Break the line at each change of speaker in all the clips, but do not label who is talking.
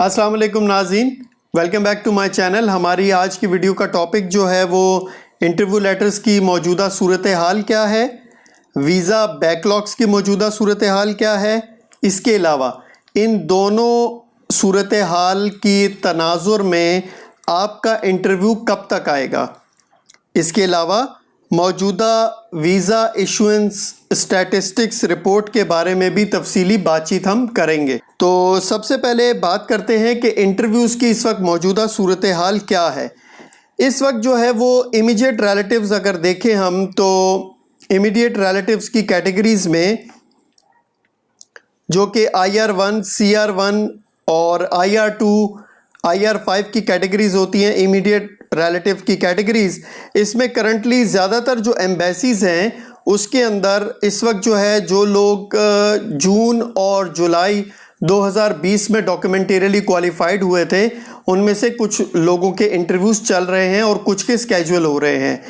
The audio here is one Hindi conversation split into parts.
अस्सलाम वालेकुम नाज़रीन, welcome back to my channel. हमारी आज की वीडियो का टॉपिक जो है वो इंटरव्यू लेटर्स की मौजूदा सूरत हाल क्या है, वीज़ा बैकलॉग्स की मौजूदा सूरत हाल क्या है, इसके अलावा इन दोनों सूरत हाल की तनाजुर में आपका इंटरव्यू कब तक आएगा, इसके अलावा मौजूदा वीज़ा इशुएंस स्टैटिस्टिक्स रिपोर्ट के बारे में भी तफसीली बातचीत हम करेंगे। तो सबसे पहले बात करते हैं कि इंटरव्यूज़ की इस वक्त मौजूदा सूरत हाल क्या है। इस वक्त जो है वो इमीडिएट रिलेटिव्स अगर देखें हम तो इमीडिएट रिलेटिव्स की कैटेगरीज़ में जो कि IR1, CR1 और IR2, IR5 की कैटेगरीज़ होती हैं, इमीडिएट रिलेटिव की कैटेगरीज़। इसमें करंटली ज़्यादातर जो एम्बेसीज़ हैं उसके अंदर इस वक्त जो है जो लोग जून और जुलाई 2020 में डॉक्यूमेंटरीली क्वालिफाइड हुए थे उनमें से कुछ लोगों के इंटरव्यूज़ चल रहे हैं और कुछ के स्केड्यूल हो रहे हैं।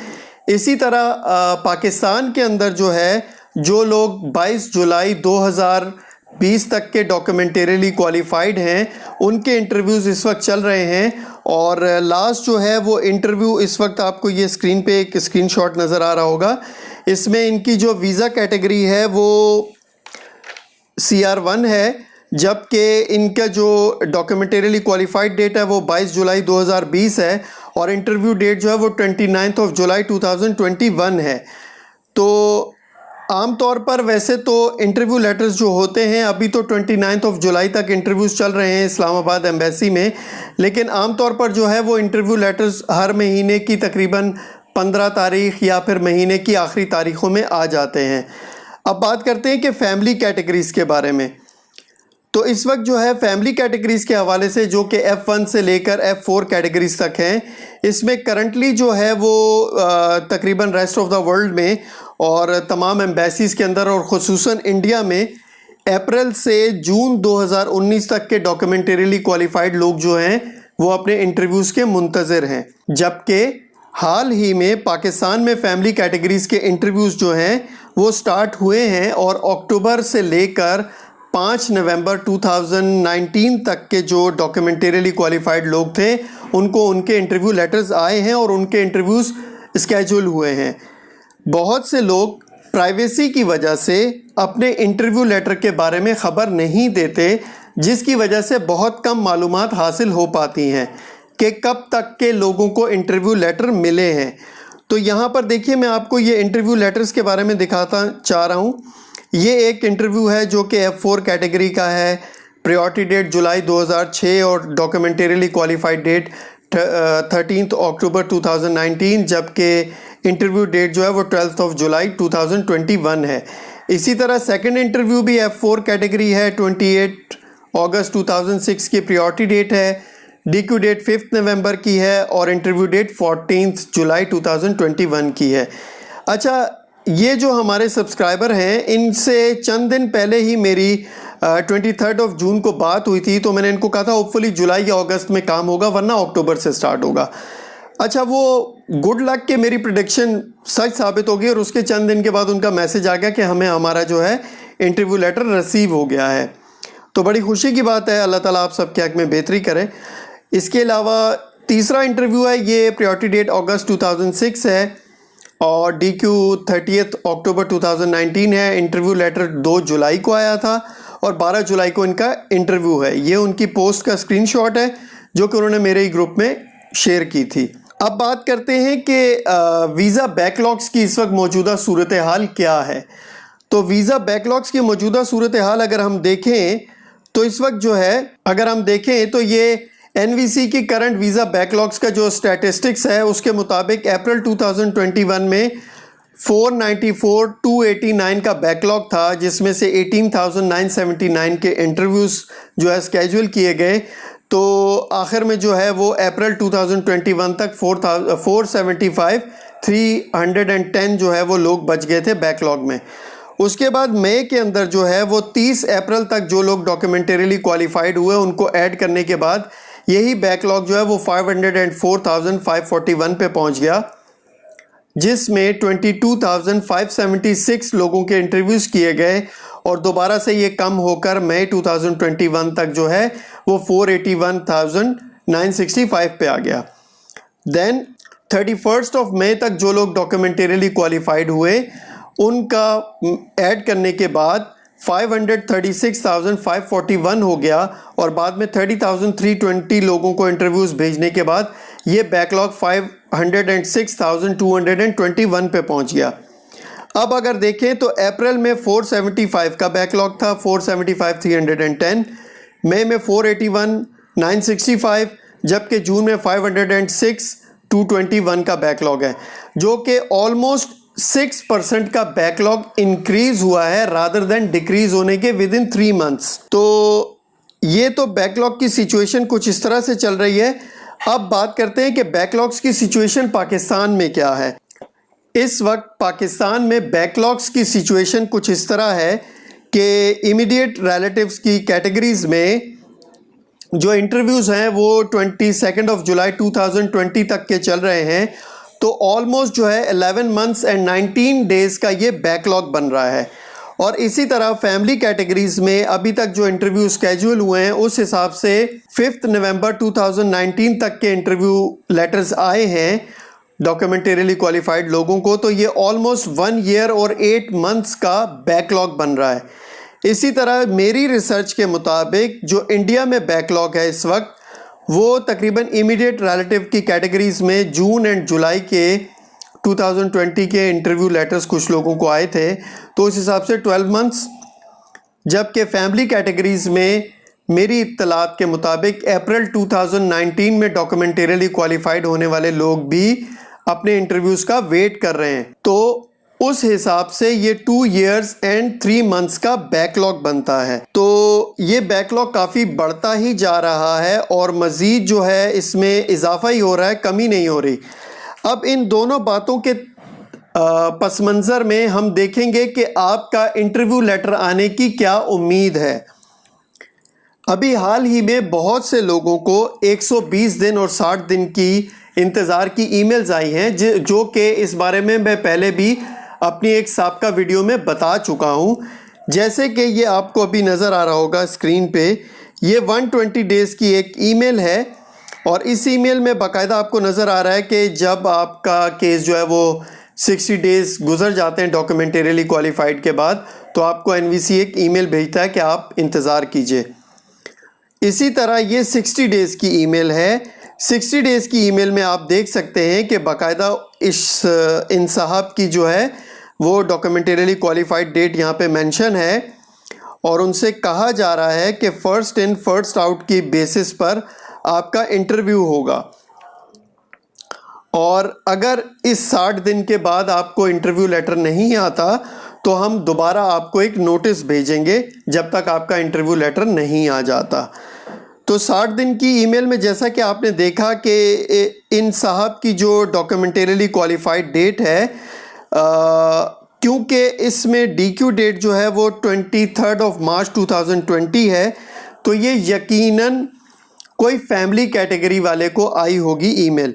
इसी तरह पाकिस्तान के अंदर जो है जो लोग 22 जुलाई 2020 तक के डॉक्यूमेंटरीली क्वालिफाइड हैं उनके इंटरव्यूज़ इस वक्त चल रहे हैं। और लास्ट जो है वो इंटरव्यू इस वक्त आपको ये स्क्रीन पे एक स्क्रीनशॉट नज़र आ रहा होगा। इसमें इनकी जो वीज़ा कैटेगरी है वो CR1 है, जबकि इनका जो डॉक्यूमेंटरीली क्वालिफाइड डेट है वो 22 जुलाई 2020 है और इंटरव्यू डेट जो है वो 29 जुलाई 2021 है। तो आम तौर पर वैसे तो इंटरव्यू लेटर्स जो होते हैं अभी तो 29 जुलाई तक इंटरव्यूज़ चल रहे हैं इस्लामाबाद एम्बेसी में, लेकिन आम तौर पर जो है वो इंटरव्यू लेटर्स हर महीने की तकरीबन 15 तारीख़ या फिर महीने की आखिरी तारीख़ों में आ जाते हैं। अब बात करते हैं कि फ़ैमिली कैटेगरीज़ के बारे में। तो इस वक्त जो है फैमिली कैटेगरीज़ के हवाले से जो कि F1 से लेकर F4 कैटेगरीज़ तक हैं, इसमें करंटली जो है वो तकरीबन रेस्ट ऑफ द वर्ल्ड में और तमाम एम्बेसीज़ के अंदर और ख़ुसूसन इंडिया में अप्रैल से जून 2019 तक के डॉक्यूमेंटरीली क्वालिफाइड लोग जो हैं वो अपने इंटरव्यूज़ के मुंतज़िर हैं। जबकि हाल ही में पाकिस्तान में फ़ैमिली कैटेगरीज़ के इंटरव्यूज़ जो हैं वो स्टार्ट हुए हैं और अक्टूबर से लेकर 5 नवंबर 2019 तक के जो डॉक्यूमेंटरीली क्वालिफाइड लोग थे उनको उनके इंटरव्यू लेटर्स आए हैं और उनके इंटरव्यूज़ स्केड्यूल हुए हैं। बहुत से लोग प्राइवेसी की वजह से अपने इंटरव्यू लेटर के बारे में ख़बर नहीं देते, जिसकी वजह से बहुत कम मालूमात हासिल हो पाती हैं कि कब तक के लोगों को इंटरव्यू लेटर मिले हैं। तो यहाँ पर देखिए मैं आपको ये इंटरव्यू लेटर्स के बारे में दिखाता चाह रहा हूँ। ये एक इंटरव्यू है जो कि F4 कैटेगरी का है, प्रायोरिटी डेट जुलाई 2006 और डॉक्यूमेंटरीली क्वालिफाइड डेट 13 अक्टूबर 2019, जबकि इंटरव्यू डेट जो है वो 12 जुलाई 2021 है। इसी तरह सेकंड इंटरव्यू भी F4 कैटेगरी है, 28 अगस्त 2006 की प्रायोरिटी डेट है, DQ डेट 5 नवंबर की है और इंटरव्यू डेट 14 जुलाई 2021 की है। अच्छा, ये जो हमारे सब्सक्राइबर हैं इनसे चंद दिन पहले ही मेरी 23 जून को बात हुई थी, तो मैंने इनको कहा था होपफुली जुलाई या अगस्त में काम होगा वरना अक्टूबर से स्टार्ट होगा। अच्छा, वो गुड लक के मेरी प्रेडिक्शन सच साबित हो गई और उसके चंद दिन के बाद उनका मैसेज आ गया कि हमें हमारा जो है इंटरव्यू लेटर रिसीव हो गया है। तो बड़ी खुशी की बात है, अल्लाह ताला आप सबके हक़ में बेहतरी करे। इसके अलावा तीसरा इंटरव्यू है, ये प्रायोरिटी डेट अगस्त 2006 है और DQ 30 अक्टूबर 2019 है। इंटरव्यू लेटर 2 जुलाई को आया था और 12 जुलाई को इनका इंटरव्यू है। ये उनकी पोस्ट का स्क्रीनशॉट है जो कि उन्होंने मेरे ही ग्रुप में शेयर की थी। अब बात करते हैं कि वीज़ा बैकलॉग्स की इस वक्त मौजूदा सूरत हाल क्या है। तो वीज़ा बैकलॉग्स की मौजूदा सूरत हाल अगर हम देखें तो इस वक्त जो है अगर हम देखें तो ये NVC की करंट वीज़ा बैकलॉग्स का जो स्टैटिस्टिक्स है उसके मुताबिक अप्रैल 2021 में 494,289 का बैकलॉग था, जिसमें से 18,979 के इंटरव्यूज़ जो है स्केड्यूल किए गए। तो आखिर में जो है वो अप्रैल 2021 तक 310 जो है वो लोग बच गए थे बैकलॉग में। उसके बाद मई के अंदर जो है वो 30 अप्रैल तक जो लोग डॉक्यूमेंटरीली क्वालिफाइड हुए उनको ऐड करने के बाद यही बैकलॉग जो है वो 504,541 पे पहुंच गया, जिसमें 22,576 लोगों के इंटरव्यूज़ किए गए और दोबारा से ये कम होकर मई 2021 तक जो है वो 481,965 पे आ गया। देन 31 ऑफ मई तक जो लोग डॉक्यूमेंटरीली क्वालिफाइड हुए उनका ऐड करने के बाद 536,541 हो गया और बाद में 30,320 लोगों को इंटरव्यूज़ भेजने के बाद ये बैकलॉग 506,221 पे पहुंच गया। अब अगर देखें तो अप्रैल में 475 का बैकलॉग था, 475,310, मई में 481,965, जबकि जून में 506,221 का बैकलॉग है, जो कि ऑलमोस्ट 6% का बैकलॉग इंक्रीज हुआ है रादर देन डिक्रीज होने के विद इन 3 मंथ्स। तो ये तो बैकलॉग की सिचुएशन कुछ इस तरह से चल रही है। अब बात करते हैं कि बैकलॉग्स की सिचुएशन पाकिस्तान में क्या है। इस वक्त पाकिस्तान में बैकलॉग्स की सिचुएशन कुछ इस तरह है कि इमीडिएट रिलेटिव्स की कैटेगरीज में जो इंटरव्यूज़ हैं वो 22 ऑफ जुलाई 2020 तक के चल रहे हैं। तो ऑलमोस्ट जो है 11 मंथ्स एंड 19 डेज़ का ये बैकलॉग बन रहा है। और इसी तरह फैमिली कैटेगरीज में अभी तक जो इंटरव्यू स्केड्यूल हुए हैं उस हिसाब से 5 नवंबर 2019 तक के इंटरव्यू लेटर्स आए हैं डॉक्यूमेंटरीली क्वालिफाइड लोगों को। तो ये ऑलमोस्ट 1 ईयर और 8 मंथ्स का बैकलॉग बन रहा है। इसी तरह मेरी रिसर्च के मुताबिक जो इंडिया में बैकलॉग है इस वक्त वो तकरीबन इमीडिएट रिलेटिव की कैटेगरीज में जून एंड जुलाई के 2020 के इंटरव्यू लेटर्स कुछ लोगों को आए थे, तो उस हिसाब से 12 मंथ्स, जबकि फैमिली कैटेगरीज में मेरी इत्तलात के मुताबिक अप्रैल 2019 में डॉक्यूमेंटरीली क्वालिफाइड होने वाले लोग भी अपने इंटरव्यूज़ का वेट कर रहे हैं। तो उस हिसाब से ये 2 इयर्स एंड 3 मंथ्स का बैकलॉग बनता है। तो ये बैकलॉग काफ़ी बढ़ता ही जा रहा है और मज़ीद जो है इसमें इजाफा ही हो रहा है, कमी नहीं हो रही। अब इन दोनों बातों के पस मंज़र में हम देखेंगे कि आपका इंटरव्यू लेटर आने की क्या उम्मीद है। अभी हाल ही में बहुत से लोगों को 120 दिन और 60 दिन की इंतज़ार की ईमेल्स आई हैं, जो कि इस बारे में मैं पहले भी अपनी एक साबका वीडियो में बता चुका हूं। जैसे कि ये आपको अभी नज़र आ रहा होगा स्क्रीन पे, ये 120 डेज़ की एक ईमेल है और इस ईमेल में बाकायदा आपको नज़र आ रहा है कि जब आपका केस जो है वो 60 डेज़ गुजर जाते हैं डॉक्यूमेंटरीली क्वालिफाइड के बाद, तो आपको एनवीसी एक ईमेल भेजता है कि आप इंतज़ार कीजिए। इसी तरह ये 60 डेज़ की ईमेल है। 60 डेज़ की ईमेल में आप देख सकते हैं कि बाकायदा इन साहब की जो है वो डॉक्यूमेंटरीली क्वालिफाइड डेट यहाँ पे मेंशन है और उनसे कहा जा रहा है कि फ़र्स्ट इन फर्स्ट आउट की बेसिस पर आपका इंटरव्यू होगा। और अगर इस 60 दिन के बाद आपको इंटरव्यू लेटर नहीं आता तो हम दोबारा आपको एक नोटिस भेजेंगे जब तक आपका इंटरव्यू लेटर नहीं आ जाता। तो 60 दिन की ईमेल में जैसा कि आपने देखा कि इन साहब की जो डॉक्यूमेंटरीली क्वालिफाइड डेट है, क्योंकि इसमें डीक्यू डेट जो है वो 23 ऑफ मार्च 2020 है, तो ये यकीनन कोई फैमिली कैटेगरी वाले को आई होगी ईमेल,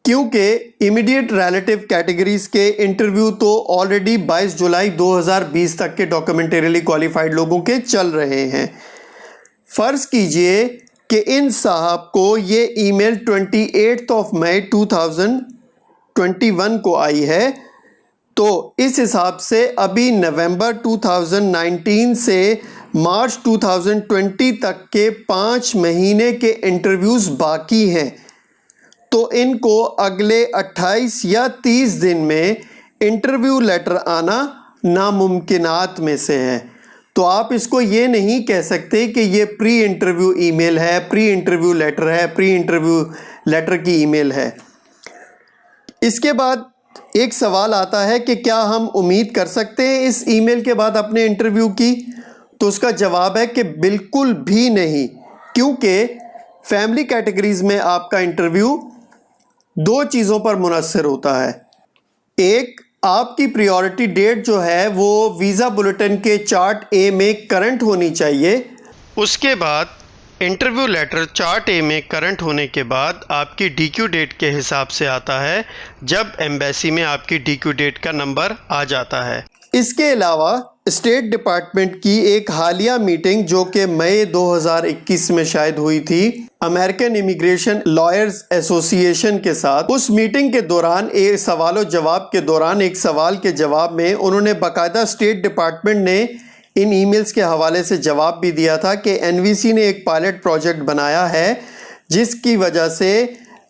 क्योंकि इमीडिएट रिलेटिव कैटेगरीज के इंटरव्यू तो ऑलरेडी 22 जुलाई 2020 तक के डॉक्यूमेंटरीली क्वालिफाइड लोगों के चल रहे हैं। फ़र्ज़ कीजिए कि इन साहब को ये ईमेल 28 ऑफ मई 2021 को आई है, तो इस हिसाब से अभी नवंबर 2019 से मार्च 2020 तक के 5 महीने के इंटरव्यूज़ बाकी हैं। तो इनको अगले 28 या 30 दिन में इंटरव्यू लेटर आना नामुमकिनात में से है। तो आप इसको ये नहीं कह सकते कि ये प्री इंटरव्यू ईमेल है, प्री इंटरव्यू लेटर है, प्री इंटरव्यू लेटर की ईमेल है। इसके बाद एक सवाल आता है कि क्या हम उम्मीद कर सकते हैं इस ईमेल के बाद अपने इंटरव्यू की? तो उसका जवाब है कि बिल्कुल भी नहीं, क्योंकि फैमिली कैटेगरीज में आपका इंटरव्यू 2 चीज़ों पर मुनहसर होता है। एक, आपकी प्रायोरिटी डेट जो है वो वीज़ा बुलेटिन के चार्ट ए में करंट होनी चाहिए। उसके बाद इंटरव्यू लेटर चार्ट ए में करंट होने के बाद आपकी डीक्यू डेट के हिसाब से आता है जब एम्बेसी में आपकी डीक्यू डेट का नंबर आ जाता है। इसके अलावा स्टेट डिपार्टमेंट की एक हालिया मीटिंग जो कि मई 2021 में शायद हुई थी अमेरिकन इमिग्रेशन लॉयर्स एसोसिएशन के साथ, उस मीटिंग के दौरान एक सवाल और जवाब के दौरान एक सवाल के जवाब में उन्होंने बाकायदा स्टेट डिपार्टमेंट ने इन ईमेल्स के हवाले से जवाब भी दिया था कि एनवीसी ने एक पायलट प्रोजेक्ट बनाया है जिसकी वजह से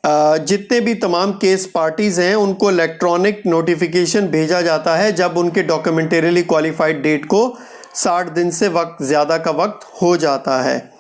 जितने भी तमाम केस पार्टीज़ हैं उनको इलेक्ट्रॉनिक नोटिफिकेशन भेजा जाता है जब उनके डॉक्यूमेंटरीली क्वालिफाइड डेट को 60 दिन से ज़्यादा का वक्त हो जाता है,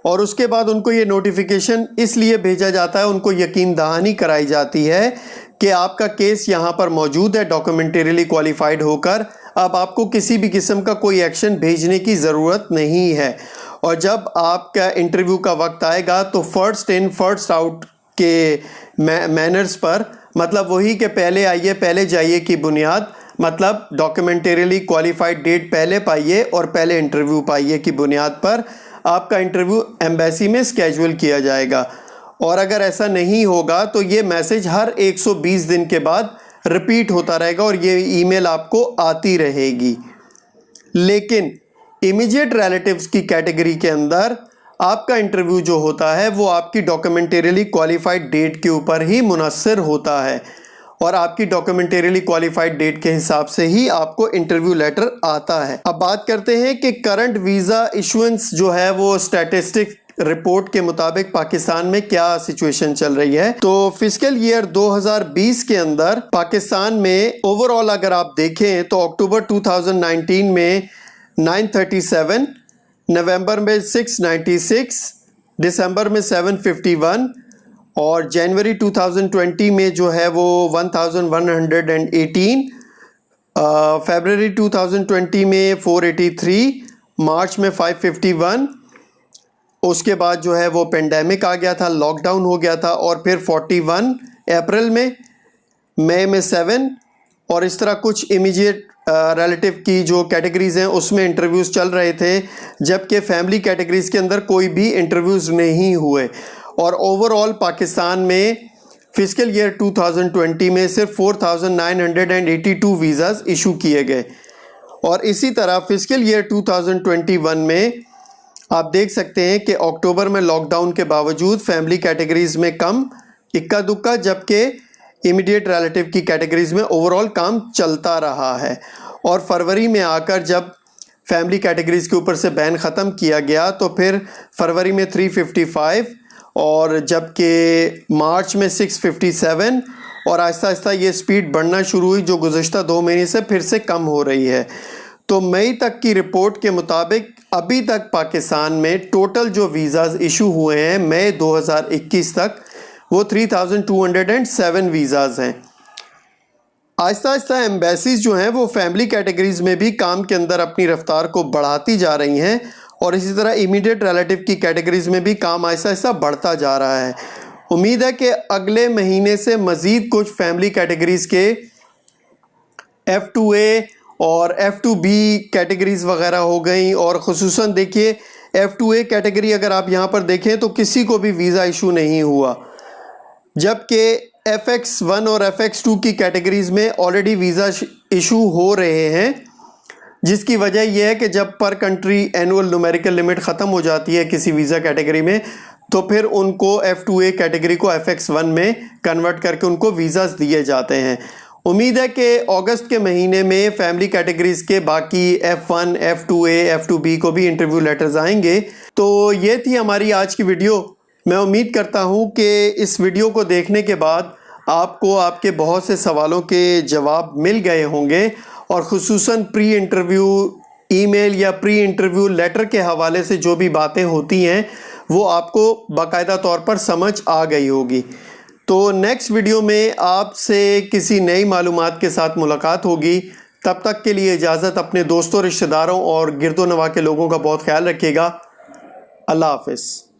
और उसके बाद उनको ये नोटिफिकेशन इसलिए भेजा जाता है, उनको यकीन दहानी कराई जाती है कि आपका केस यहाँ पर मौजूद है डॉक्यूमेंटरीली क्वालिफाइड होकर, अब आपको किसी भी किस्म का कोई एक्शन भेजने की ज़रूरत नहीं है। और जब आपका इंटरव्यू का वक्त आएगा तो फर्स्ट इन फर्स्ट आउट के मैनर्स पर, मतलब वही कि पहले आइए पहले जाइए की बुनियाद, मतलब डॉक्यूमेंटरीली क्वालिफाइड डेट पहले पाइए और पहले इंटरव्यू पाइए की बुनियाद पर आपका इंटरव्यू एम्बेसी में स्केड्यूल किया जाएगा। और अगर ऐसा नहीं होगा तो ये मैसेज हर 120 दिन के बाद रिपीट होता रहेगा और ये ईमेल आपको आती रहेगी। लेकिन इमीडिएट रिलेटिव्स की कैटेगरी के अंदर आपका इंटरव्यू जो होता है वो आपकी डॉक्यूमेंटरीली क्वालिफाइड डेट के ऊपर ही मुनस्सर होता है और आपकी डॉक्यूमेंटरीली क्वालिफाइड डेट के हिसाब से ही आपको इंटरव्यू लेटर आता है। अब बात करते हैं कि करंट वीज़ा इशुएंस जो है वो स्टैटिस्टिक रिपोर्ट के मुताबिक पाकिस्तान में क्या सिचुएशन चल रही है। तो फिस्कल ईयर 2020 के अंदर पाकिस्तान में ओवरऑल अगर आप देखें तो अक्टूबर 2019 में 937, नवंबर में 696, दिसंबर में 751 और जनवरी 2020 में जो है वो 1118, फरवरी 2020 में 483, मार्च में 551, उसके बाद जो है वो पेंडेमिक आ गया था, लॉकडाउन हो गया था, और फिर 41 अप्रैल में, मई में 7, और इस तरह कुछ इमीडिएट रिलेटिव की जो कैटेगरीज़ हैं उसमें इंटरव्यूज़ चल रहे थे, जबकि फैमिली कैटेगरीज़ के अंदर कोई भी इंटरव्यूज़ नहीं हुए। और ओवरऑल पाकिस्तान में फिस्कल ईयर 2020 में सिर्फ 4982 वीज़ाज़ इशू किए गए। और इसी तरह फिस्कल ईयर 2021 में आप देख सकते हैं कि अक्टूबर में लॉकडाउन के बावजूद फैमिली कैटेगरीज़ में कम इक्का दुक्का, जबकि इमीडिएट रिलेटिव की कैटेगरीज़ में ओवरऑल काम चलता रहा है। और फरवरी में आकर जब फैमिली कैटेगरीज़ के ऊपर से बैन ख़त्म किया गया तो फिर फरवरी में 355 और जबकि मार्च में 657, और आहिस्ता आहिस्ता ये स्पीड बढ़ना शुरू हुई जो गुज़श्ता 2 महीने से फिर से कम हो रही है। तो मई तक की रिपोर्ट के मुताबिक अभी तक पाकिस्तान में टोटल जो वीज़ाज़ इशू हुए हैं मई 2021 तक वो 3207 वीज़ाज़ हैं। आहिस्ता आहिस्ता एम्बेसीज़ जो हैं वो फैमिली कैटेगरीज़ में भी काम के अंदर अपनी रफ्तार को बढ़ाती जा रही हैं, और इसी तरह इमीडिएट रिलेटिव की कैटेगरीज़ में भी काम आहिस्ता आहिस्ता बढ़ता जा रहा है। उम्मीद है कि अगले महीने से मज़ीद कुछ फैमिली कैटेगरीज़ के F2A और F2B कैटेगरीज़ वगैरह हो गई, और ख़ुसूसन देखिए F2A कैटेगरी अगर आप यहाँ पर देखें तो किसी को भी वीज़ा इशू नहीं हुआ, जबकि FX1 और FX2 की कैटेगरीज़ में ऑलरेडी वीज़ा इशू हो रहे हैं, जिसकी वजह यह है कि जब पर कंट्री एनुअल न्यूमेरिकल लिमिट ख़त्म हो जाती है किसी वीज़ा कैटेगरी में तो फिर उनको F2A कैटेगरी को FX1 में कन्वर्ट करके उनको वीज़ाज़ दिए जाते हैं। उम्मीद है कि अगस्त के महीने में फैमिली कैटेगरीज़ के बाकी F1, F2A, F2B को भी इंटरव्यू लेटर्स आएंगे। तो ये थी हमारी आज की वीडियो। मैं उम्मीद करता हूँ कि इस वीडियो को देखने के बाद आपको आपके बहुत से सवालों के जवाब मिल गए होंगे, और ख़ुसूसन प्री इंटरव्यू ईमेल या प्री इंटरव्यू लेटर के हवाले से जो भी बातें होती हैं वो आपको बाकायदा तौर पर समझ आ गई होगी। तो नेक्स्ट वीडियो में आपसे किसी नई मालूमात के साथ मुलाकात होगी। तब तक के लिए इजाज़त। अपने दोस्तों, रिश्तेदारों और गिरदो नवा के लोगों का बहुत ख्याल रखिएगा। अल्लाह हाफ़िज़।